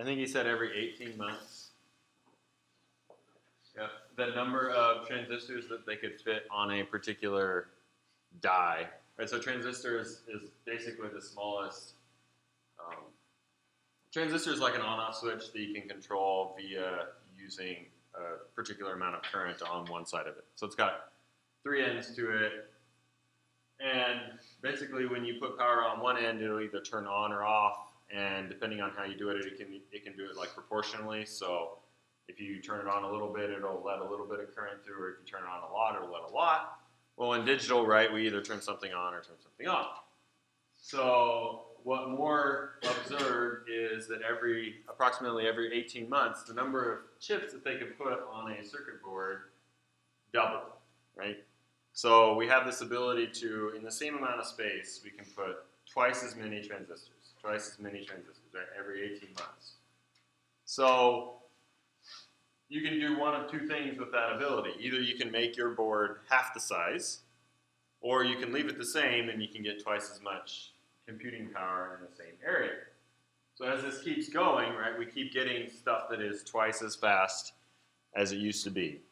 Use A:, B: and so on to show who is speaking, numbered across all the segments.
A: I think he said every 18 months. Yep. The number of transistors that they could fit on a particular die. Right, so transistor is basically the smallest. Transistor is like an on-off switch that you can control via using a particular amount of current on one side of it. So it's got 3 ends to it, and basically when you put power on one end, it'll either turn on or off, and depending on how you do it, it can do it like proportionally. So if you turn it on a little bit, it'll let a little bit of current through, or if you turn it on a lot, it'll let a lot. Well, in digital, right, we either turn something on or turn something off. So what Moore observed is that approximately every 18 months, the number of chips that they could put on a circuit board doubled, right? So we have this ability to, in the same amount of space, we can put twice as many transistors, right, every 18 months. So you can do one of two things with that ability. Either you can make your board half the size, or you can leave it the same and you can get twice as much computing power in the same area. So as this keeps going, right, we keep getting stuff that is twice as fast as it used to be.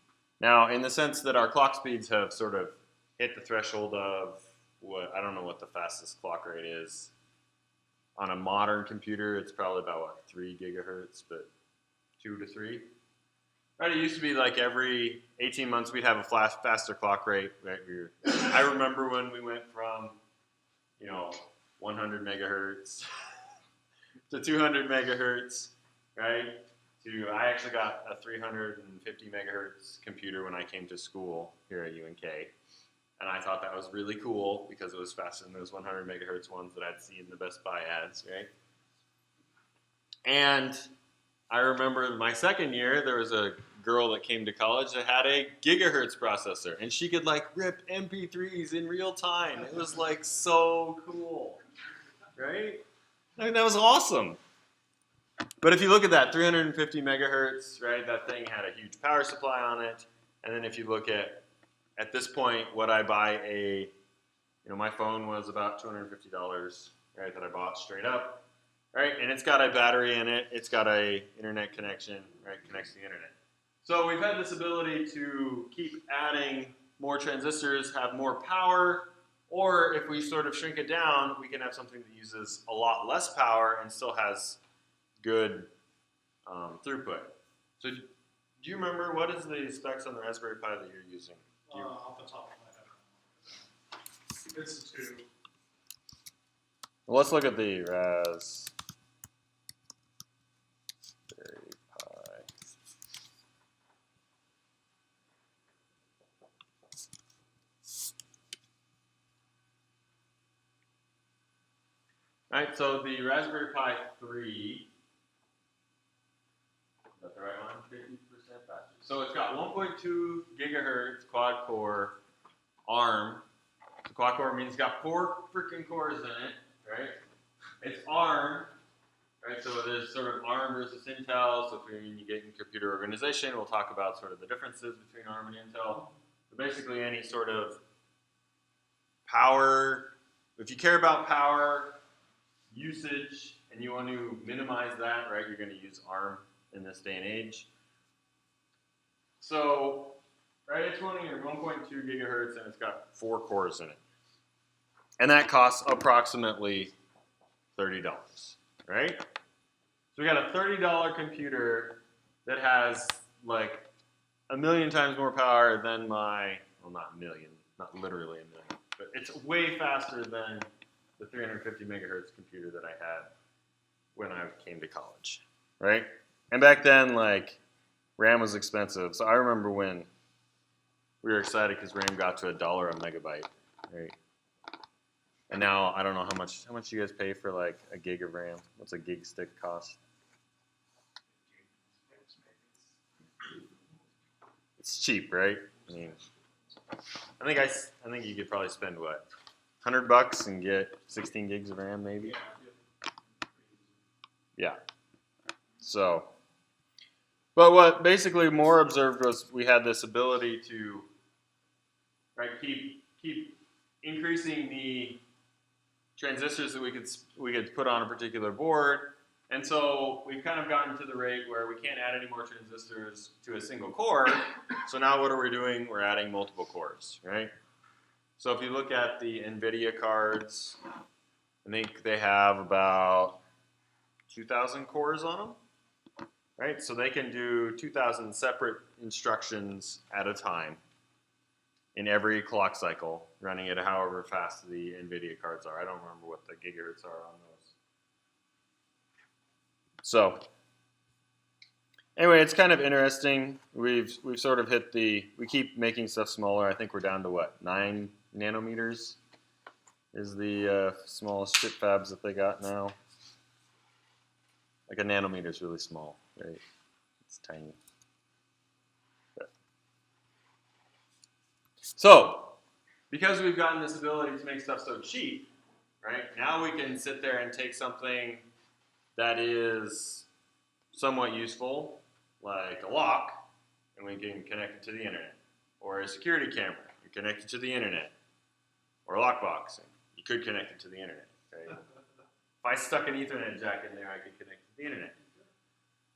A: Now, in the sense that our clock speeds have sort of hit the threshold of I don't know what the fastest clock rate is. On a modern computer, it's probably about, 3 gigahertz, but 2 to 3. Right, it used to be like every 18 months we'd have a faster clock rate. Right? I remember when we went from, 100 megahertz to 200 megahertz, right? I actually got a 350 megahertz computer when I came to school here at UNK. And I thought that was really cool because it was faster than those 100 megahertz ones that I'd see in the Best Buy ads, right? And I remember my second year, there was a girl that came to college that had a gigahertz processor, and she could like rip MP3s in real time. It was like so cool, right? I mean, that was awesome. But if you look at that, 350 megahertz, right, that thing had a huge power supply on it. And then if you look at this point, what I buy my phone was about $250, right, that I bought straight up, right? And it's got a battery in it. It's got a internet connection, right, connects to the internet. So we've had this ability to keep adding more transistors, have more power, or if we sort of shrink it down, we can have something that uses a lot less power and still has good throughput. So do you remember what is the specs on the Raspberry Pi that you're using?
B: Off the top of my head. It's a 2.
A: Well, let's look at the Raspberry Pi. All right, so the Raspberry Pi 3, is that the right one? 50% faster. So it's got 1.2 gigahertz quad core ARM. So quad core means it's got 4 freaking cores in it, right? It's ARM, right? So there's sort of ARM versus Intel. So if you get in computer organization, we'll talk about sort of the differences between ARM and Intel. But basically any sort of power, if you care about power, usage, and you want to minimize that, right, you're going to use ARM in this day and age. So, right, it's running at 1.2 gigahertz and it's got 4 cores in it. And that costs approximately $30, right? So we got a $30 computer that has like 1,000,000 times more power than my, well, not a million, not literally 1,000,000, but it's way faster than the 350 megahertz computer that I had when I came to college, right? And back then, like, RAM was expensive. So I remember when we were excited because RAM got to $1 a megabyte, right? And now I don't know how much you guys pay for like a gig of RAM. What's a gig stick cost? It's cheap, right? I mean, I think you could probably spend what, $100 and get 16 gigs of RAM, maybe. Yeah. So, but what basically Moore observed was we had this ability to, right, keep increasing the transistors that we could put on a particular board, And so we've kind of gotten to the rate where we can't add any more transistors to a single core. So now what are we doing? We're adding multiple cores, right? So if you look at the NVIDIA cards, I think they have about 2,000 cores on them, right? So they can do 2,000 separate instructions at a time in every clock cycle, running at however fast the NVIDIA cards are. I don't remember what the gigahertz are on those. So anyway, it's kind of interesting. We've sort of hit we keep making stuff smaller. I think we're down to what, 9 nanometers is the smallest chip fabs that they got now. Like a nanometer is really small, right? It's tiny. But. So, because we've gotten this ability to make stuff so cheap, right? Now we can sit there and take something that is somewhat useful, like a lock, and we can connect it to the internet. Or a security camera, you connect it to the internet. Or a lockbox, you could connect it to the internet, right? If I stuck an Ethernet jack in there, I could connect it to the internet.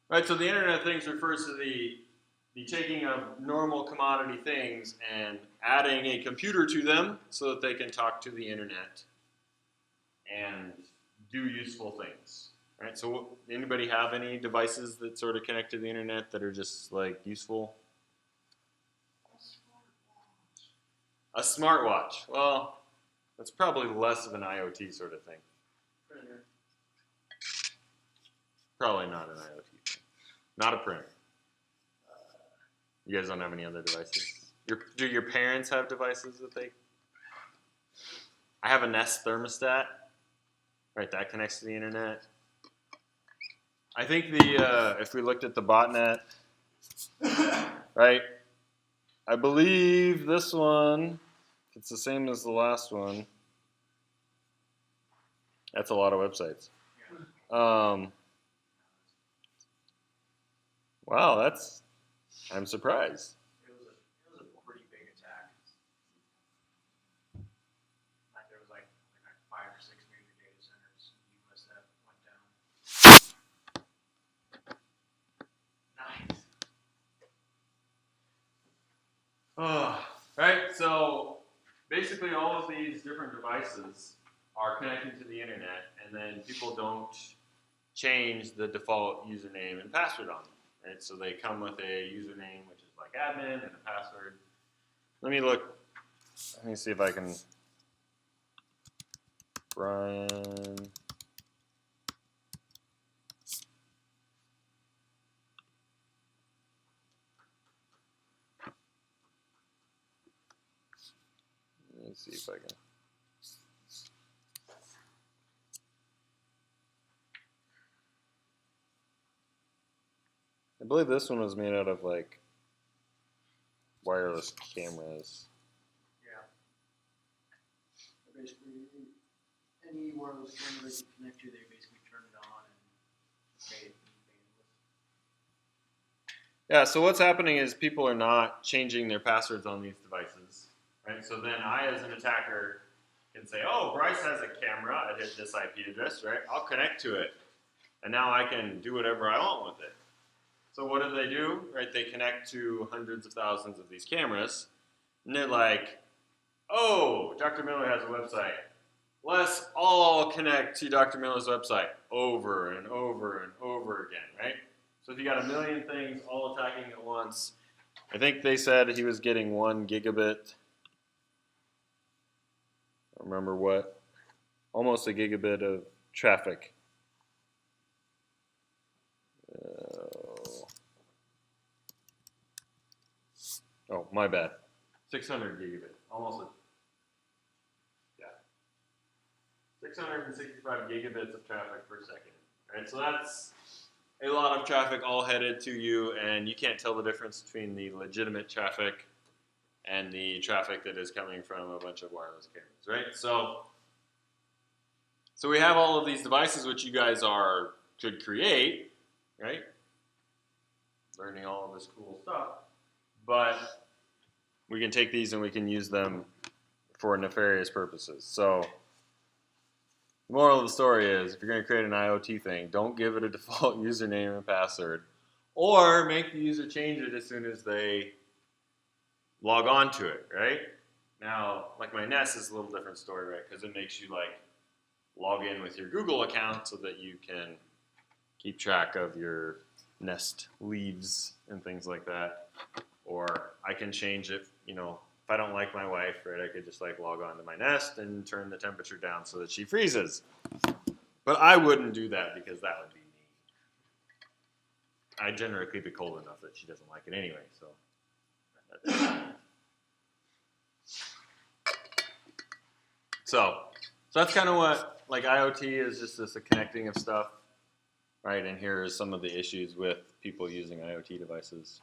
A: Right, so the Internet of Things refers to the taking of normal commodity things and adding a computer to them so that they can talk to the internet and do useful things. Right, so anybody have any devices that sort of connect to the internet that are just like useful? A smartwatch. Well, that's probably less of an IoT sort of thing.
B: Printer.
A: Probably not an IoT thing. Not a printer. You guys don't have any other devices? Do your parents have devices that they... I have a Nest thermostat. Right, that connects to the internet. I think if we looked at the botnet, right, I believe this one, it's the same as the last one. That's a lot of websites. Wow, I'm surprised.
B: It was a pretty big attack. Like there was like 5 or 6 major data centers in the US that went down. Nice.
A: Oh, right, so basically all of these different devices are connected to the internet, and then people don't change the default username and password on them. Right, so they come with a username, which is like admin, and a password. Let me see if I can. Brian. Let me see if I can. I believe this one was made out of like wireless cameras.
B: Yeah. Basically, any wireless camera they could connect to, they basically turn it on and made it bandwidth.
A: Yeah, so what's happening is people are not changing their passwords on these devices, right? So then I, as an attacker, can say, oh, Bryce has a camera at this IP address, right? I'll connect to it. And now I can do whatever I want with it. So what do? Right, they connect to hundreds of thousands of these cameras, and they're like, oh, Dr. Miller has a website. Let's all connect to Dr. Miller's website over and over and over again, right? So if you got a million things all attacking at once, I think they said he was getting 1 gigabit. I don't remember what. Almost a gigabit of traffic. Oh, my bad. 600 gigabit. Almost 665 gigabits of traffic per second. Right? So that's a lot of traffic all headed to you, and you can't tell the difference between the legitimate traffic and the traffic that is coming from a bunch of wireless cameras, right? So we have all of these devices which you guys could create, right? Learning all of this cool stuff. But we can take these and we can use them for nefarious purposes. So The moral of the story is, if you're going to create an IoT thing, don't give it a default username and password, or make the user change it as soon as they log on to it, right? Now, like my Nest is a little different story, right? Because it makes you like log in with your Google account so that you can keep track of your Nest leaves and things like that. Or I can change it, you know, if I don't like my wife, right, I could just like log on to my Nest and turn the temperature down so that she freezes. But I wouldn't do that because that would be mean. I generally keep it cold enough that she doesn't like it anyway, so. So that's kind of what, like, IoT is just this connecting of stuff, right? And here are some of the issues with people using IoT devices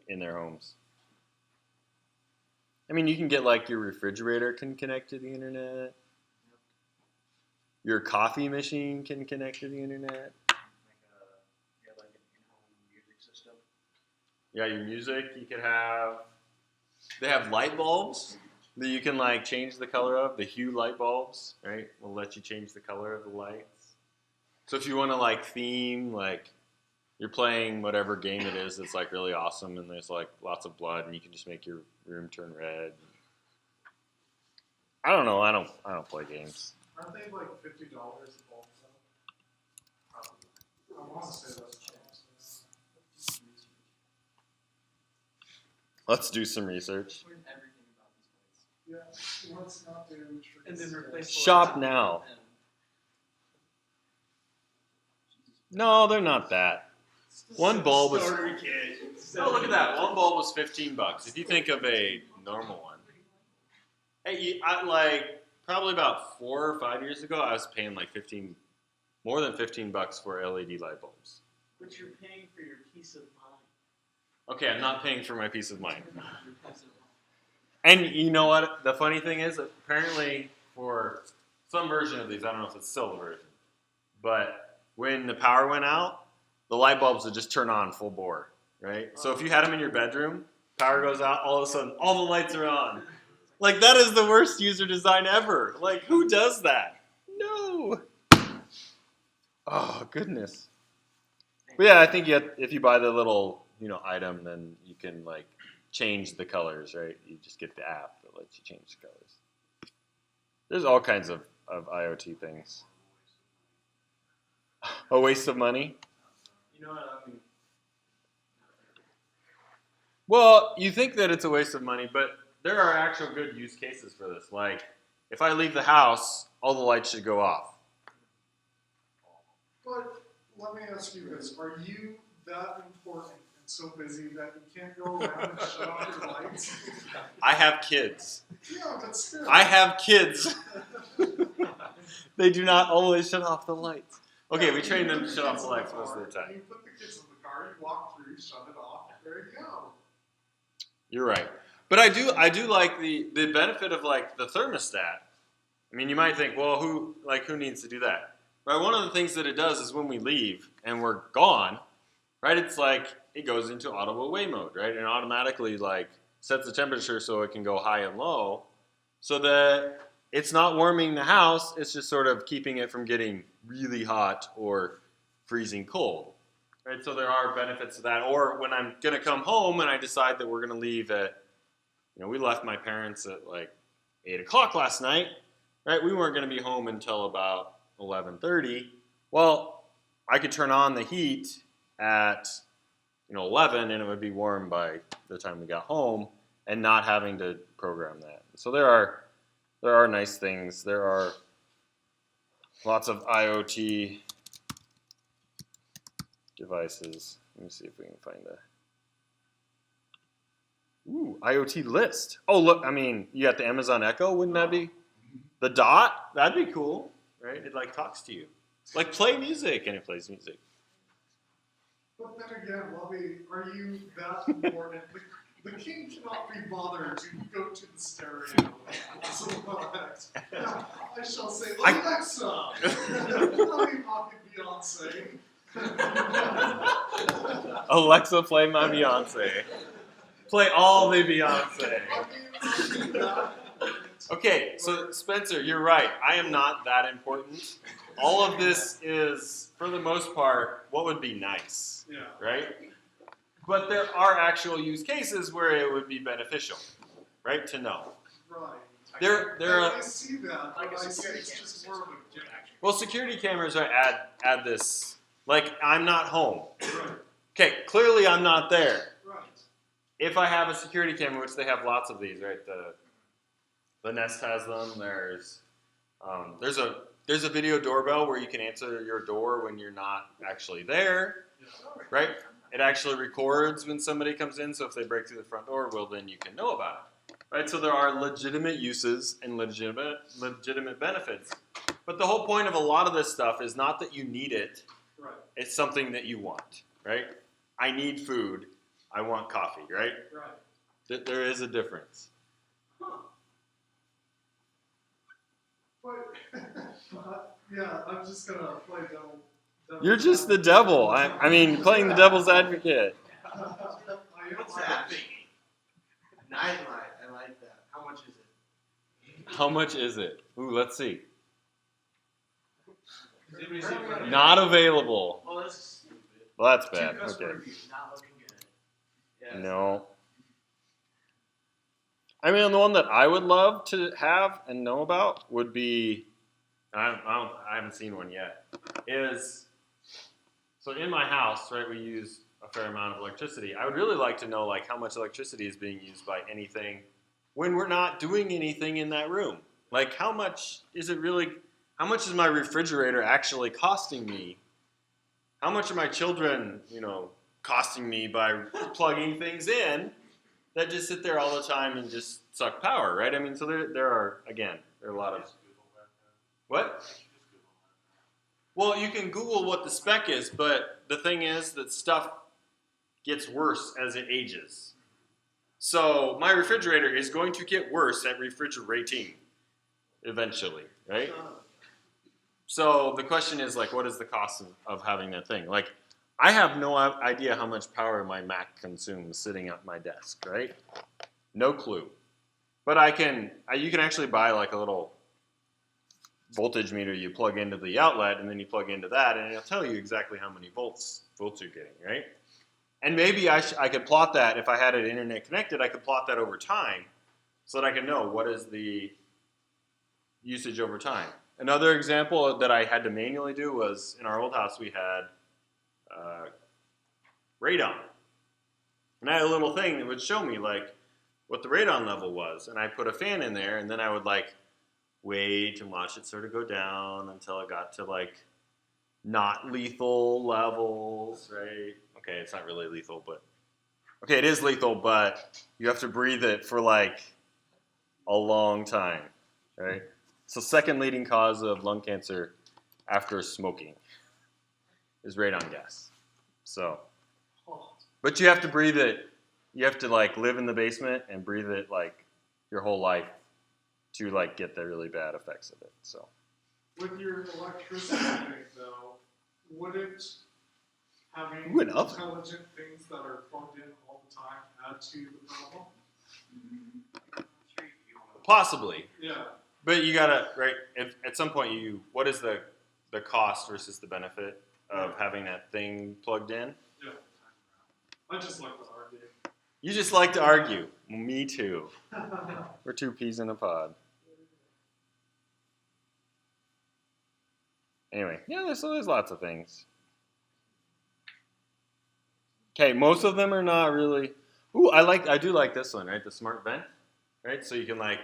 A: in their homes. I mean, you can get like your refrigerator can connect to the internet. Your coffee machine can connect to the internet.
B: Like an in-home music system.
A: Yeah, your music, you could have. They have light bulbs that you can like change the color of. The Hue light bulbs, right? Will let you change the color of the lights. So if you want to like theme, like you're playing whatever game it is that's like really awesome and there's like lots of blood and you can just make your room turn red. I don't know. I don't play games.
C: Aren't they like $50 a bulb though? I want to say that's chance.
A: Let's do some research.
B: Learn everything about these lights.
C: Yeah, let's not do
B: And then replace the
A: Shop
B: lights.
A: now.
B: And-
A: No, they're not that. One bulb was.
B: Starter kit.
A: Oh, look at that. One bulb was $15. If you think of a normal one. Hey, I, like probably about 4 or 5 years ago, I was paying like more than $15 for LED light bulbs.
B: But you're paying for your peace of mind.
A: Okay, I'm not paying for my peace of mind.
B: Your peace of mind.
A: And you know what? The funny thing is, apparently for some version of these, I don't know if it's still a version, but when the power went out, the light bulbs would just turn on full bore, right? So if you had them in your bedroom, power goes out, all of a sudden, all the lights are on. Like, that is the worst user design ever. Like, who does that? No. Oh, goodness. But yeah, I think if you buy the little, item, then you can, like, change the colors, right? You just get the app that lets you change the colors. There's all kinds of IoT things. A waste of money?
B: You know what I mean?
A: Well, you think that it's a waste of money, but there are actual good use cases for this. Like, if I leave the house, all the lights should go off.
C: But let me ask you this: are you that important and so busy that you can't go around and shut off your lights?
A: I have kids.
C: Yeah, but still.
A: I have kids. They do not always shut off the lights. Okay, we train them to shut off the lights most of the time.
C: You put the kids in the car, you walk through, shut it off, there you go.
A: You're right. But I do like the benefit of like the thermostat. I mean, you might think, well, who needs to do that? Right? One of the things that it does is when we leave and we're gone, right? It's like it goes into auto away mode, right? And automatically like sets the temperature so it can go high and low, so that it's not warming the house. It's just sort of keeping it from getting really hot or freezing cold, right? So there are benefits to that. Or when I'm gonna come home and I decide that we're gonna leave at, we left my parents at like 8 o'clock last night, right? We weren't gonna be home until about 11:30. Well, I could turn on the heat at 11 and it would be warm by the time we got home and not having to program that. So there are nice things. There are lots of IoT devices. Let me see if we can find IoT list. Oh, look, I mean, you got the Amazon Echo. Wouldn't that be? The Dot? That'd be cool, right? It like talks to you. Like play music and it plays music.
C: But then again, Lovey, are you that important? The king cannot be bothered to go to the stereo. Select. I shall say, Alexa, play my Beyonce.
A: Alexa, play my Beyonce. Play all the Beyonce. Okay, so Spencer, you're right. I am not that important. All of this is, for the most part, what would be nice,
C: Yeah.
A: right? But there are actual use cases where it would be beneficial, right, to know.
C: Right.
A: There
C: I
A: are.
C: see that,
B: Like
C: but
B: a
C: I see
B: security
C: it's
B: camera
C: just more of a
B: system.
A: Well, security cameras are add this. Like, I'm not home.
C: Right.
A: Okay, clearly I'm not there.
C: Right.
A: If I have a security camera, which they have lots of these, right? The Nest has them. There's a video doorbell where you can answer your door when you're not actually there,
C: Yeah.
A: right? It actually records when somebody comes in, so if they break through the front door, well, then you can know about it, right? So there are legitimate uses and legitimate benefits. But the whole point of a lot of this stuff is not that you need it.
C: Right.
A: It's something that you want, right? I need food. I want coffee, right?
C: Right.
A: There is a difference.
C: Huh. But, yeah, I'm just gonna play devil.
A: You're just the devil. I mean, playing the devil's advocate.
B: What's that thing? Nightlight. I like that. How much is it?
A: How much is it? Ooh, let's see.
B: Does anybody see it?
A: Not available.
B: Oh, that's stupid.
A: Well, that's
B: 2
A: bad.
B: customer
A: Okay.
B: reviews. Not looking good. Yeah,
A: No. I mean, the one that I would love to have and know about would be, I haven't seen one yet, is, so in my house, right, we use a fair amount of electricity. I would really like to know, like, how much electricity is being used by anything when we're not doing anything in that room. Like, how much is my refrigerator actually costing me? How much are my children, costing me by plugging things in that just sit there all the time and just suck power, right? I mean, so there are a lot of... What? Well, you can Google what the spec is, but the thing is that stuff gets worse as it ages. So my refrigerator is going to get worse at refrigerating eventually, right? So the question is, like, what is the cost of having that thing? Like, I have no idea how much power my Mac consumes sitting at my desk, right? No clue. But you can actually buy like a little voltage meter you plug into the outlet, and then you plug into that, and it'll tell you exactly how many volts you're getting, right? And maybe I could plot that, if I had it internet connected, I could plot that over time so that I can know what is the usage over time. Another example that I had to manually do was, in our old house we had radon. And I had a little thing that would show me like what the radon level was, and I put a fan in there, and then I would like wait and watch it sort of go down until it got to like not lethal levels, right? Okay, it's not really lethal, but okay, it is lethal, but you have to breathe it for like a long time, right? So second leading cause of lung cancer after smoking is radon gas. So, but you have to breathe it. You have to like live in the basement and breathe it like your whole life to like get the really bad effects of it. So,
C: with your electricity thing, though, wouldn't having
A: Went up.
C: intelligent things that are plugged in all the time add to the problem?
A: possibly.
C: Yeah.
A: But you gotta, right, at some point what is the cost versus the benefit of having that thing plugged in?
C: Yeah. I just like to argue.
A: You just like to argue. Me too. We're two peas in a pod. Anyway, yeah, there's lots of things. Okay, most of them are not really. Ooh, I do like this one, right? The smart vent, right? So you can like,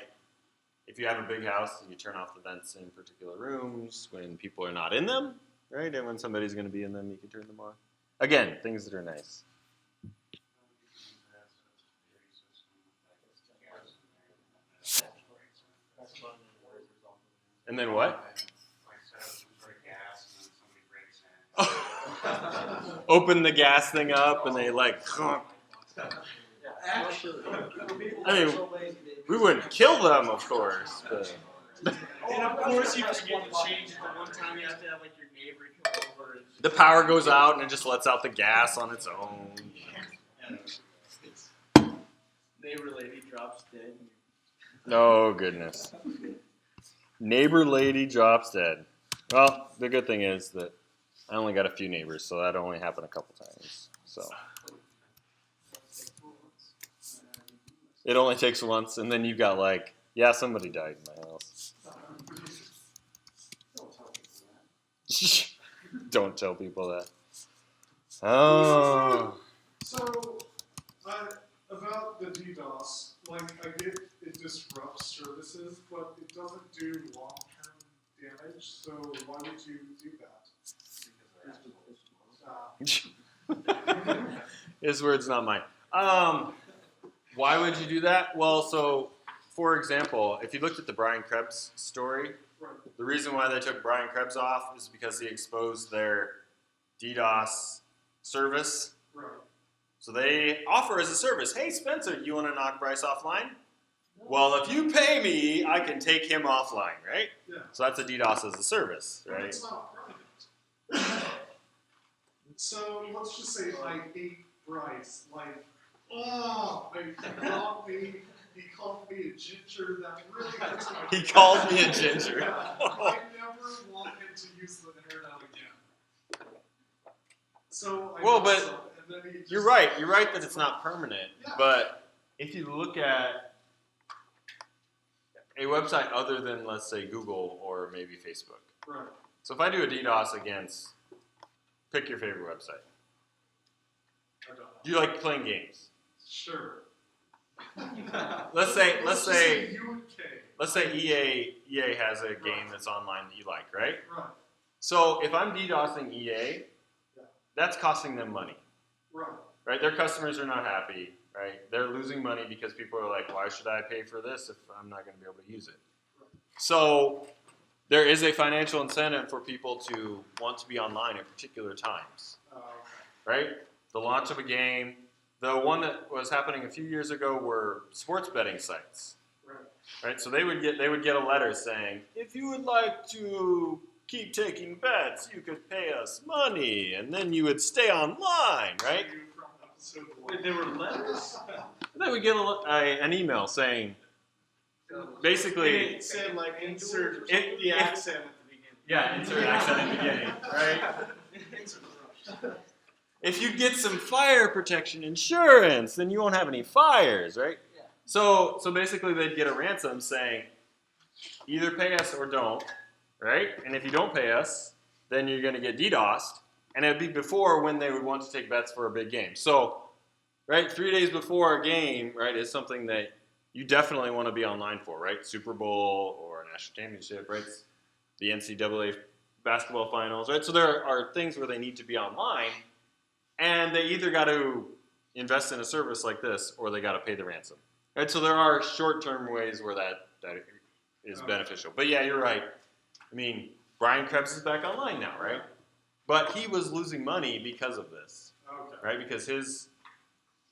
A: if you have a big house, you turn off the vents in particular rooms when people are not in them, right? And when somebody's going to be in them, you can turn them on. Again, things that are nice. And then what? Open the gas thing up and they like.
B: Actually,
A: I mean, we wouldn't kill them, of course. But.
B: and of course you forget to change it. The one time you have to have like your neighbor come over. And
A: The power goes out and it just lets out the gas on its own.
B: neighbor lady drops dead.
A: Oh, goodness. Neighbor lady drops dead. Well, the good thing is that I only got a few neighbors, so that only happened a couple times. So it only takes once, and then you got like, yeah, somebody died in my house. Don't tell people that. Oh.
C: So, about the DDoS, like, I get it disrupts services, but it doesn't do long-term damage, so why would you do that?
A: His words, not mine. Why would you do that? Well, so, for example, if you looked at the Brian Krebs story,
C: Right.
A: the reason why they took Brian Krebs off is because he exposed their DDoS service.
C: Right.
A: So they offer as a service, hey, Spencer, you want to knock Bryce offline? Well, if you pay me, I can take him offline, right?
C: Yeah.
A: So that's a DDoS as a service,
C: But
A: right?
C: it's not private. So let's just say I hate Bryce. Like, he called me a ginger. That really hurts my
A: He called me a ginger.
C: Yeah. I never want him to use the internet again. So I
A: Well,
C: know
A: but
C: so, and then he just,
A: You're right. You're right that it's not permanent.
C: Yeah.
A: But if you look at a website other than, let's say, Google or maybe Facebook.
C: Right.
A: So if I do a DDoS against, pick your favorite website.
C: I don't know.
A: Do you like playing games?
C: Sure.
A: Let's say
C: UK.
A: EA has a game that's online that you like, right?
C: Right.
A: So if I'm DDoSing EA,
C: Yeah.
A: that's costing them money,
C: Right.
A: right? Their customers are not happy, right? They're losing money because people are like, why should I pay for this if I'm not going to be able to use it?
C: Right.
A: So there is a financial incentive for people to want to be online at particular times, right? The launch of a game. The one that was happening a few years ago were sports betting sites,
C: Right.
A: right? So they would get a letter saying, if you would like to keep taking bets, you could pay us money, and then you would stay online, right?
B: Wait, there were letters?
A: And then we get an email saying, basically,
B: It said like insert
A: It-
B: the
A: it-
B: accent at the beginning.
A: yeah, insert accent in the beginning, right? If you get some fire protection insurance, then you won't have any fires, right?
B: Yeah.
A: So basically they'd get a ransom saying, either pay us or don't, right? And if you don't pay us, then you're going to get DDoSed. And it'd be before when they would want to take bets for a big game. So, right, 3 days before a game, right, is something that you definitely want to be online for, right? Super Bowl or a national championship, right? It's the NCAA basketball finals, right? So there are things where they need to be online. And they either got to invest in a service like this or they got to pay the ransom. Right? So there are short-term ways where that is beneficial. But yeah, you're right. I mean, Brian Krebs is back online now, right? But he was losing money because of this,
C: Okay.
A: right? Because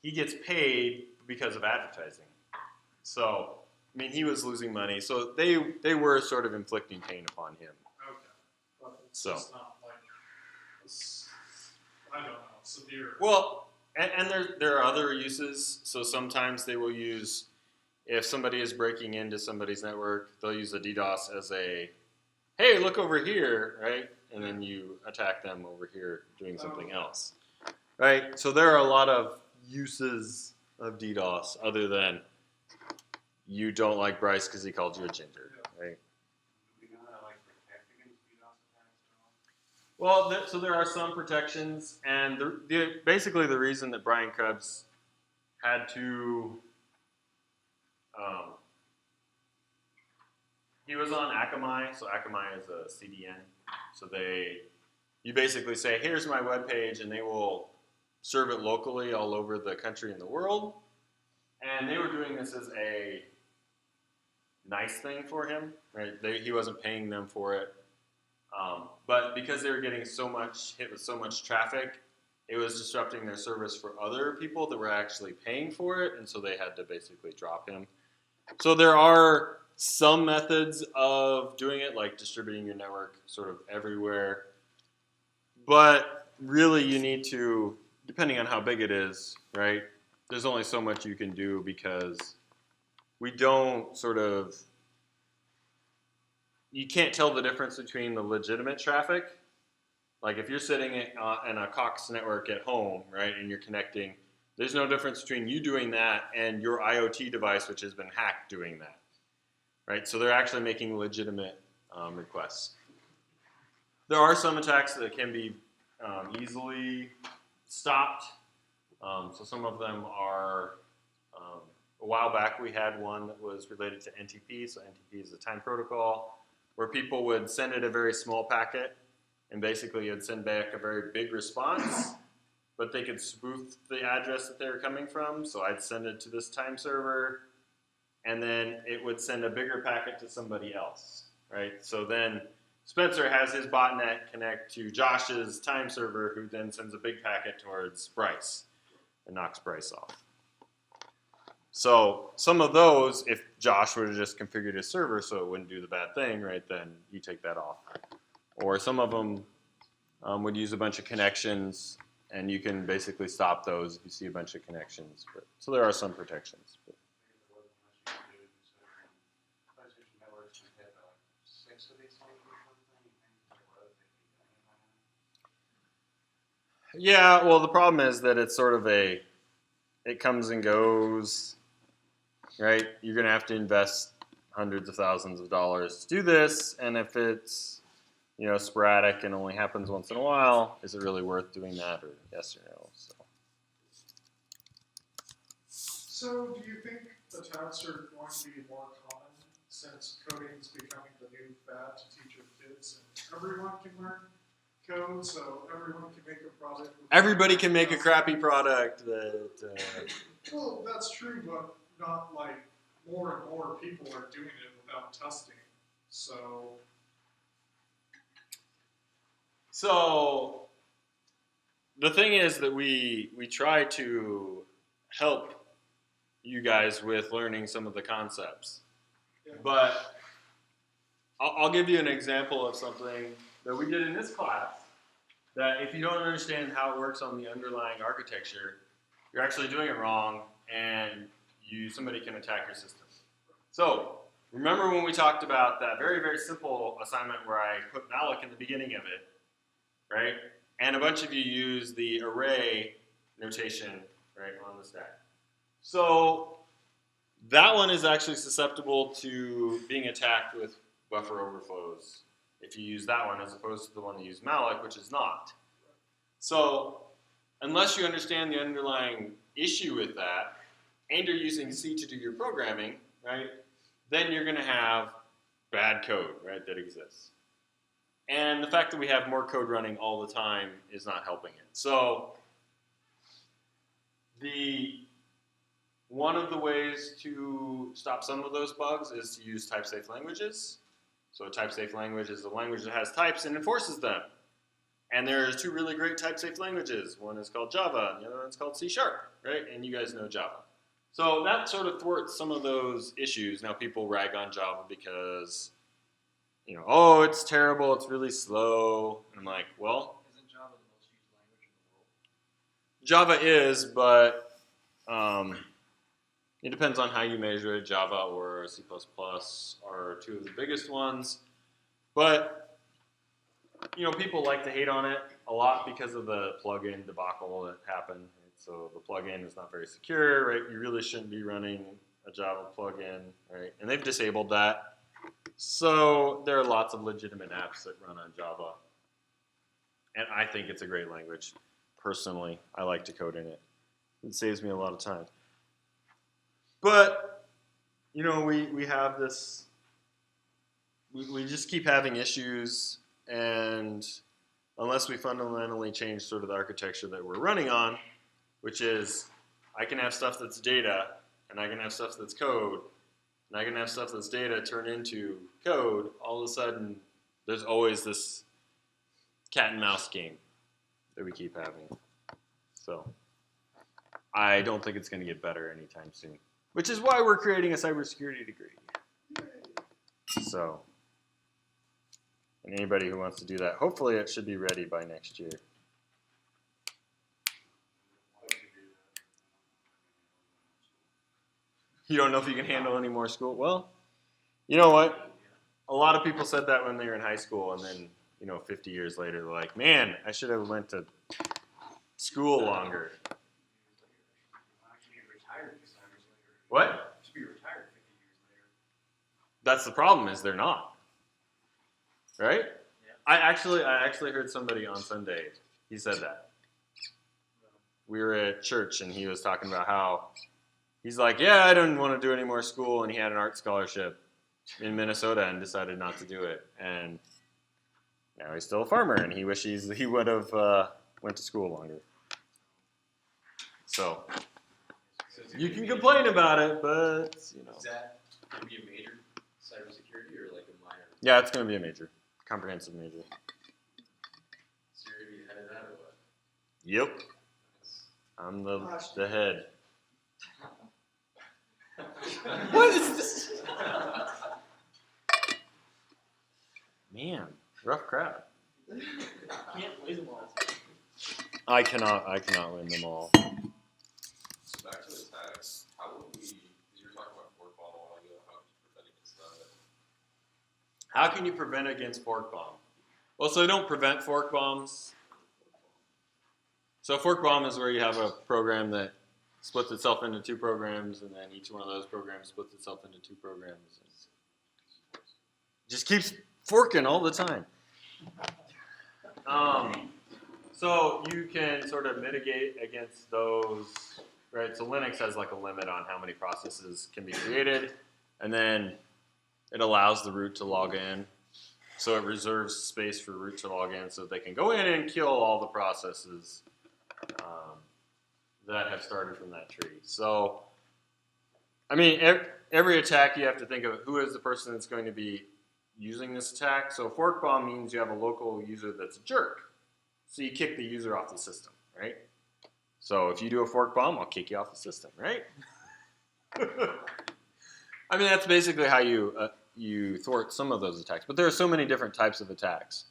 A: he gets paid because of advertising. So, I mean, he was losing money. So they were sort of inflicting pain upon him.
C: Okay. But it's
A: So.
C: just not like, I don't know, severe.
A: Well, and there are other uses. So sometimes they will use, if somebody is breaking into somebody's network, they'll use a DDoS as a, hey, look over here, right? And then you attack them over here doing something else, right? So there are a lot of uses of DDoS other than you don't like Bryce because he called you a ginger, right? Well, so there are some protections, and basically the reason that Brian Krebs had to, he was on Akamai, so Akamai is a CDN. So you basically say, here's my webpage, and they will serve it locally all over the country and the world. And they were doing this as a nice thing for him, right? He wasn't paying them for it. But because they were getting hit with so much traffic, it was disrupting their service for other people that were actually paying for it, and so they had to basically drop him. So there are some methods of doing it, like distributing your network sort of everywhere. But really you need to, depending on how big it is, right, there's only so much you can do because we don't sort of, you can't tell the difference between the legitimate traffic. Like if you're sitting in a Cox network at home, right, and you're connecting, there's no difference between you doing that and your IoT device, which has been hacked, doing that, right? So they're actually making legitimate requests. There are some attacks that can be easily stopped. So some of them are, a while back we had one that was related to NTP. So NTP is a time protocol where people would send it a very small packet and basically it'd send back a very big response, but they could spoof the address that they were coming from. So I'd send it to this time server and then it would send a bigger packet to somebody else, right? So then Spencer has his botnet connect to Josh's time server, who then sends a big packet towards Bryce and knocks Bryce off. So some of those, if Josh would have just configured his server so it wouldn't do the bad thing, right, then you take that off. Or some of them would use a bunch of connections, and you can basically stop those if you see a bunch of connections. But, so there are some protections. But. Yeah, well, the problem is that it's sort of it comes and goes, right? You're going to have to invest hundreds of thousands of dollars to do this, and if it's, sporadic and only happens once in a while, is it really worth doing that, or yes or no?
C: So do you think attacks are going to be more common since coding is becoming the new fad to teach your kids, and everyone can learn code, so everyone can make a product?
A: Everybody can make a crappy product that...
C: Well, that's true, but not like more and more people are doing it without testing. So
A: the thing is that we try to help you guys with learning some of the concepts.
C: yeah.
A: But I'll give you an example of something that we did in this class that if you don't understand how it works on the underlying architecture, you're actually doing it wrong and somebody can attack your system. So remember when we talked about that very, very simple assignment where I put malloc in the beginning of it, right? And a bunch of you use the array notation, right, on the stack. So that one is actually susceptible to being attacked with buffer overflows if you use that one as opposed to the one that used malloc, which is not. So unless you understand the underlying issue with that, and you're using C to do your programming, right, then you're going to have bad code, right, that exists. And the fact that we have more code running all the time is not helping it. So one of the ways to stop some of those bugs is to use type-safe languages. So a type-safe language is a language that has types and enforces them. And there's two really great type-safe languages. One is called Java, and the other one's called C#, right? And you guys know Java. So that sort of thwarts some of those issues. Now people rag on Java because, oh, it's terrible, it's really slow. And I'm like, well,
B: Isn't Java the most used language in the world?
A: Java is, but it depends on how you measure it. Java or C++ are two of the biggest ones. But, people like to hate on it a lot because of the plugin debacle that happened. Right? So the plugin is not very secure, right? You really shouldn't be running a Java plugin, right? And they've disabled that. So there are lots of legitimate apps that run on Java. And I think it's a great language. Personally, I like to code in it. It saves me a lot of time. But, we have this, we just keep having issues, and unless we fundamentally change sort of the architecture that we're running on, which is I can have stuff that's data, and I can have stuff that's code, and I can have stuff that's data turn into code, all of a sudden there's always this cat and mouse game that we keep having. So I don't think it's going to get better anytime soon, which is why we're creating a cybersecurity degree. So, and anybody who wants to do that, hopefully it should be ready by next year. You don't know if you can handle any more school. Well, you know what? A lot of people said that when they were in high school, and then 50 years later, they're like, "Man, I should have went to school longer." What?
B: Should be retired 50 years later.
A: That's the problem. Is they're not. Right?
B: Yeah.
A: I actually heard somebody on Sunday. He said that. We were at church, and he was talking about how he's like, "Yeah, I didn't want to do any more school," and he had an art scholarship in Minnesota and decided not to do it. And now he's still a farmer, and he wishes he would have went to school longer. So you can complain about it, but
D: Is that going to be a major cybersecurity or like a minor?
A: yeah, it's going to be a major, comprehensive major.
D: So you're going to be the head of that or what?
A: Yep, I'm the head. What is this? Man, rough crowd.
B: Can't win them all.
A: I cannot win them all.
D: So back to the attacks. How will we, because you were talking about fork bomb a while ago, how can you prevent against that?
A: How can you prevent against fork bomb? Well, so they don't prevent fork bombs. So a fork bomb is where you have a program that splits itself into two programs, and then each one of those programs splits itself into two programs. Just keeps forking all the time. So you can sort of mitigate against those, right? So Linux has like a limit on how many processes can be created, and then it allows the root to log in. So it reserves space for root to log in so they can go in and kill all the processes that have started from that tree. So, I mean, every attack you have to think of who is the person that's going to be using this attack. So fork bomb means you have a local user that's a jerk. So you kick the user off the system, right? So if you do a fork bomb, I'll kick you off the system, right? I mean, that's basically how you thwart some of those attacks. But there are so many different types of attacks.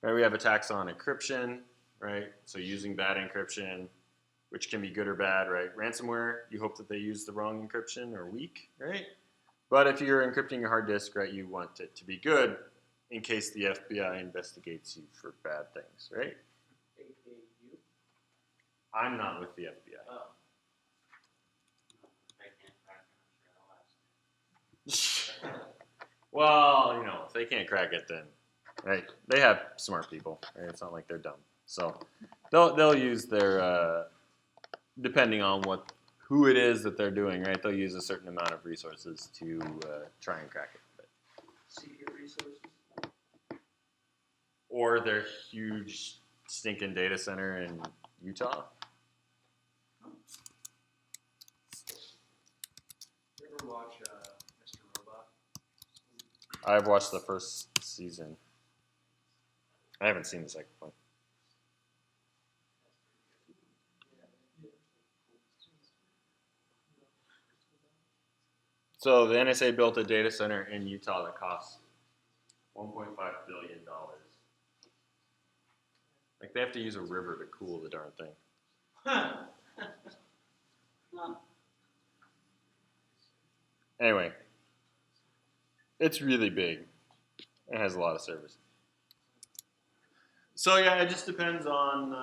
A: Right? We have attacks on encryption, right? So using bad encryption, which can be good or bad, right? Ransomware, you hope that they use the wrong encryption or weak, right? But if you're encrypting your hard disk, right, you want it to be good in case the FBI investigates you for bad things, right?
B: AKU?
A: I'm not with the FBI.
B: Oh. I can't crack it. I'm sure I'll ask.
A: Well, if they can't crack it, then, right? They have smart people, right? It's not like they're dumb. So they'll use their, depending on who it is that they're doing, right? They'll use a certain amount of resources to try and crack it. But,
B: Secret resources?
A: or their huge stinking data center in Utah.
B: You ever watch Mr. Robot?
A: I've watched the first season. I haven't seen the second one. So the NSA built a data center in Utah that costs $1.5 billion. Like they have to use a river to cool the darn thing. Anyway, it's really big. It has a lot of servers. So yeah, it just depends on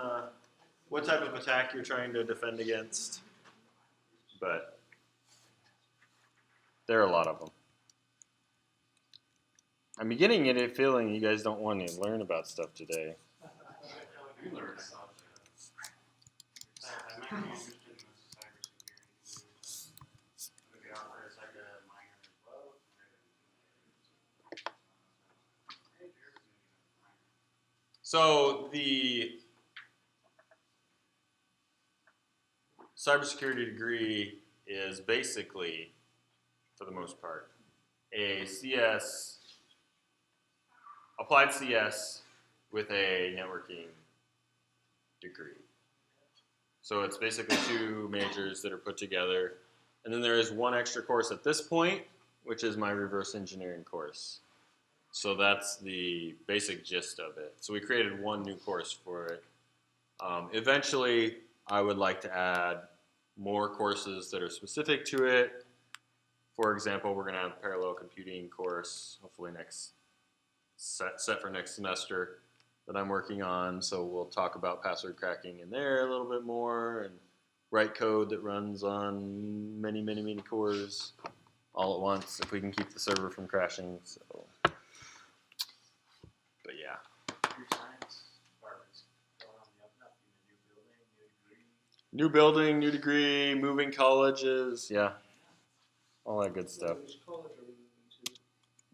A: what type of attack you're trying to defend against. But there are a lot of them. I'm beginning to get a feeling you guys don't want to learn about stuff today.
D: You learn stuff.
B: I might be interested in this cybersecurity. Maybe offer as like a minor as well.
A: So the cybersecurity degree is basically, for the most part, a CS, applied CS with a networking degree. So it's basically two majors that are put together. And then there is one extra course at this point, which is my reverse engineering course. So that's the basic gist of it. So we created one new course for it. Eventually, I would like to add more courses that are specific to it. for example, we're going to have a parallel computing course, hopefully set for next semester that I'm working on. So we'll talk about password cracking in there a little bit more and write code that runs on many, many, many cores all at once if we can keep the server from crashing. So, but yeah.
B: Your science department's going on the up and up.
A: New building, new degree, moving colleges, yeah. All that good stuff.
B: Which college are we moving to?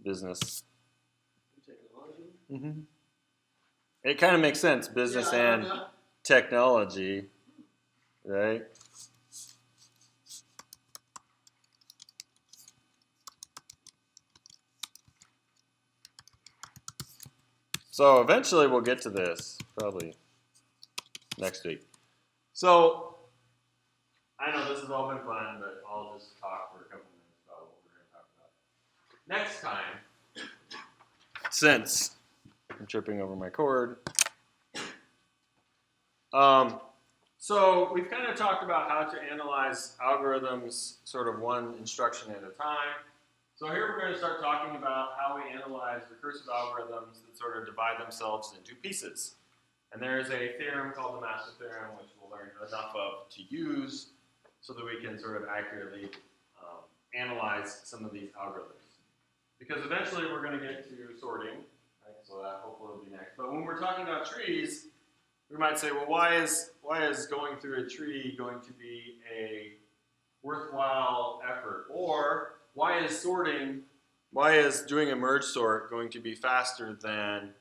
A: Business.
B: Technology?
A: Mm-hmm. It kind of makes sense, business and technology, right? So eventually we'll get to this, probably next week. So I know this has all been fun, but I'll just talk for a couple minutes about what we're going to talk about. Next time, since I'm tripping over my cord. So we've kind of talked about how to analyze algorithms sort of one instruction at a time. So here we're going to start talking about how we analyze recursive algorithms that sort of divide themselves into pieces. And there is a theorem called the master theorem, which we'll learn enough of to use so that we can sort of accurately analyze some of these algorithms. Because eventually we're going to get to sorting, right? So that hopefully will be next. But when we're talking about trees, we might say, well, why is going through a tree going to be a worthwhile effort? Or why is doing a merge sort going to be faster than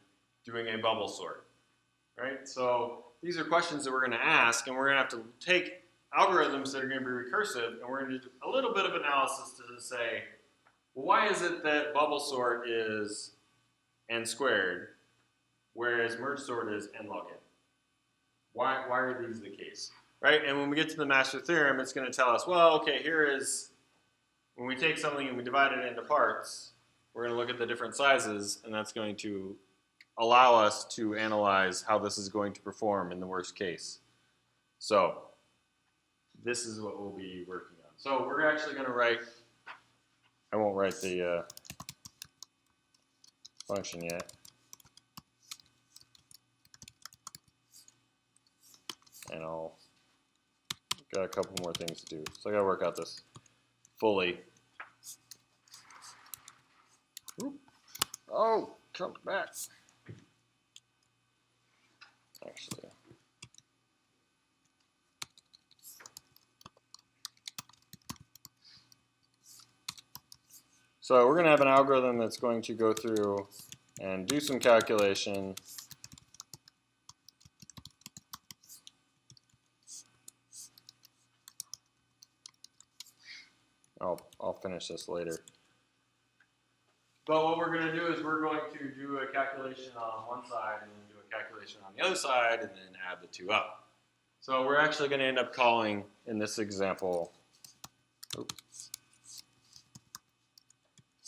A: doing a bubble sort? Right? So these are questions that we're going to ask, and we're going to have to take algorithms that are going to be recursive, and we're going to do a little bit of analysis to say, well, why is it that bubble sort is n squared, whereas merge sort is n log n? Why are these the case? Right? And when we get to the master theorem, it's going to tell us, well, okay, here is, when we take something and we divide it into parts, we're going to look at the different sizes, and that's going to allow us to analyze how this is going to perform in the worst case. So this is what we'll be working on. So we're actually going to write, I won't write the function yet. And I'll got a couple more things to do. So I gotta work out this fully. Oop. Oh, come back. Actually. So we're gonna have an algorithm that's going to go through and do some calculation. I'll finish this later. But what we're going to do is we're going to do a calculation on one side and then do a calculation on the other side and then add the two up. So we're actually going to end up calling, in this example,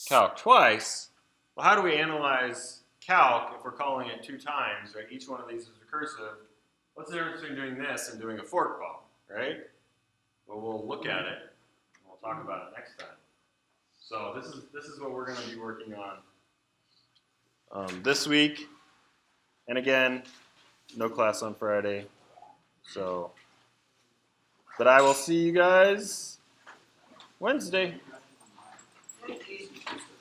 A: calc twice. Well, how do we analyze calc if we're calling it 2 times, right? Each one of these is recursive. What's the difference between doing this and doing a fork call, right? Well, we'll look at it. Talk about it next time. So this is what we're going to be working on this week. And again, no class on Friday. So, but I will see you guys Wednesday.